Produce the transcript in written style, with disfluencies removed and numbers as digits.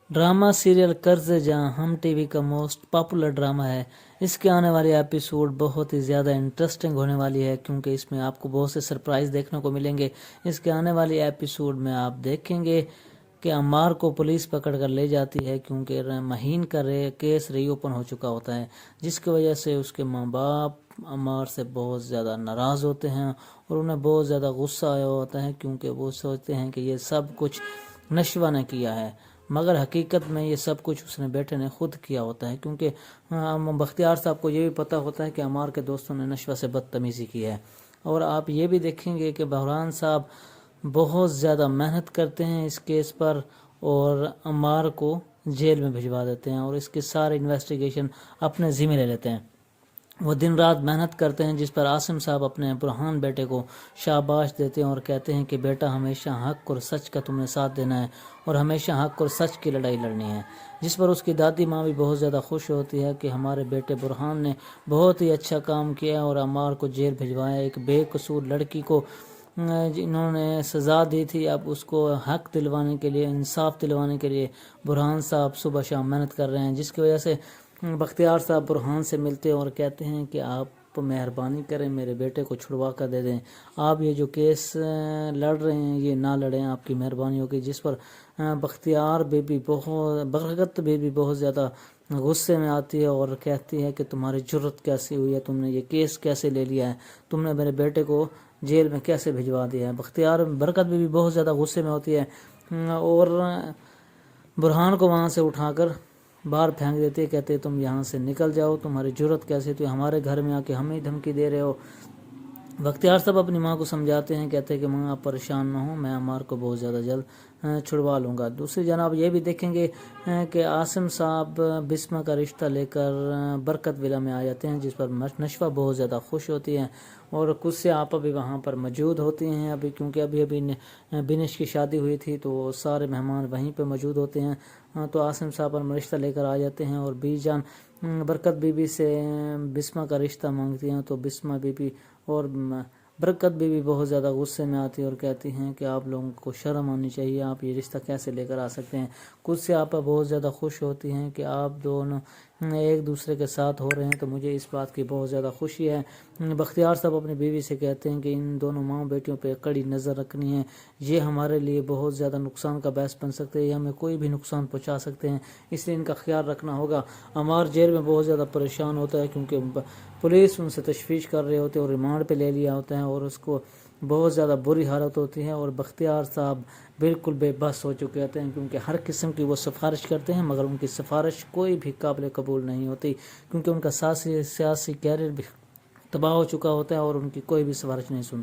Drama serial कर्ज जहां हम टीवी का मोस्ट पॉपुलर ड्रामा है। इसके आने वाली एपिसोड बहुत ही ज़्यादा इंटरेस्टिंग होने वाली है क्योंकि इसमें आपको बहुत से सरप्राइज़ देखने को मिलेंगे। इसके आने वाली एपिसोड में आप देखेंगे कि अम्मार को पुलिस पकड़ कर ले जाती है क्योंकि महीन का केस रीओपन हो चुका होता है, जिसकी वजह से उसके माँ बाप अम्मार से बहुत ज़्यादा नाराज़ होते हैं और उन्हें बहुत ज़्यादा गुस्सा आया होता है क्योंकि वो सोचते हैं कि ये सब कुछ नशवा ने किया है, मगर हकीकत में ये सब कुछ उसने बेटे ने खुद किया होता है क्योंकि बख्तियार साहब को ये भी पता होता है कि अम्मार के दोस्तों ने नशवा से बदतमीज़ी की है। और आप ये भी देखेंगे कि बहरान साहब बहुत ज़्यादा मेहनत करते हैं इस केस पर और अम्मार को जेल में भिजवा देते हैं और इसके सारे इन्वेस्टिगेशन अपने ज़िम्मे ले लेते हैं। वो दिन रात मेहनत करते हैं, जिस पर आसिम साहब अपने बुरहान बेटे को शाबाश देते हैं और कहते हैं कि बेटा हमेशा हक और सच का तुमने साथ देना है और हमेशा हक और सच की लड़ाई लड़नी है। जिस पर उसकी दादी माँ भी बहुत ज़्यादा खुश होती है कि हमारे बेटे बुरहान ने बहुत ही अच्छा काम किया और अम्मार को जेल भिजवाया। एक बेकसूर लड़की को जिन्होंने सज़ा दी थी, अब उसको हक दिलवाने के लिए, इंसाफ दिलवाने के लिए बुरहान साहब सुबह शाम मेहनत कर रहे हैं, जिसकी वजह से बख्तियार साहब बुरहान से मिलते हैं और कहते हैं कि आप मेहरबानी करें, मेरे बेटे को छुड़वा कर दे दें, आप ये जो केस लड़ रहे हैं ये ना लड़ें, आपकी मेहरबानी होगी। जिस पर बरकत बीबी बहुत ज़्यादा गुस्से में आती है और कहती है कि तुम्हारी जुर्रत कैसी हुई है, तुमने ये केस कैसे ले लिया है, तुमने मेरे बेटे को जेल में कैसे भिजवा दिया है। बरकत बीबी बहुत ज़्यादा गुस्से में होती है और बुरहान को वहाँ से उठाकर बाहर फेंक देती है, कहते तुम यहाँ से निकल जाओ, तुम्हारी जुर्रत कैसे, तुम हमारे घर में आके हमें धमकी दे रहे हो। बख्तियार साहब अपनी माँ को समझाते हैं, कहते हैं कि माँ आप परेशान ना हो, मैं अम्मार को बहुत ज़्यादा जल्द छुड़वा लूँगा। दूसरी जनाब ये भी देखेंगे कि आसिम साहब बिस्मा का रिश्ता लेकर बरकत विला में आ जाते हैं, जिस पर नशवा बहुत ज़्यादा खुश होती है और कुछ से आप अभी वहाँ पर मौजूद होती हैं अभी, क्योंकि अभी बिनिश की शादी हुई थी तो सारे मेहमान वहीं पर मौजूद होते हैं। तो आसिम साहब पर रिश्ता लेकर आ जाते हैं और बीजान बरकत बीबी से बिस्मा का रिश्ता मांगती हैं। तो बिस्मा बीबी और बरकत बीबी बहुत ज़्यादा गुस्से में आती है और कहती हैं कि आप लोगों को शर्म आनी चाहिए, आप ये रिश्ता कैसे लेकर आ सकते हैं। कुछ से आप बहुत ज़्यादा खुश होती हैं कि आप दोनों एक दूसरे के साथ हो रहे हैं, तो मुझे इस बात की बहुत ज़्यादा खुशी है। बख्तियार साहब अपनी बीवी से कहते हैं कि इन दोनों माँ बेटियों पे कड़ी नज़र रखनी है, ये हमारे लिए बहुत ज़्यादा नुकसान का बायस बन सकते हैं, ये हमें कोई भी नुकसान पहुँचा सकते हैं, इसलिए इनका ख्याल रखना होगा। अम्मार जेल में बहुत ज़्यादा परेशान होता है क्योंकि पुलिस उनसे तशवीश कर रहे होते हैं और रिमांड पे ले लिया होता है और उसको बहुत ज़्यादा बुरी हालत होती है और बख्तियार साहब बिल्कुल बेबस हो चुके होते हैं क्योंकि हर किस्म की वो सिफारिश करते हैं मगर उनकी सिफारिश कोई भी काबिल कबूल नहीं होती क्योंकि उनका सियासी कैरियर भी तबाह हो चुका होता है और उनकी कोई भी सिफारिश नहीं सुनती।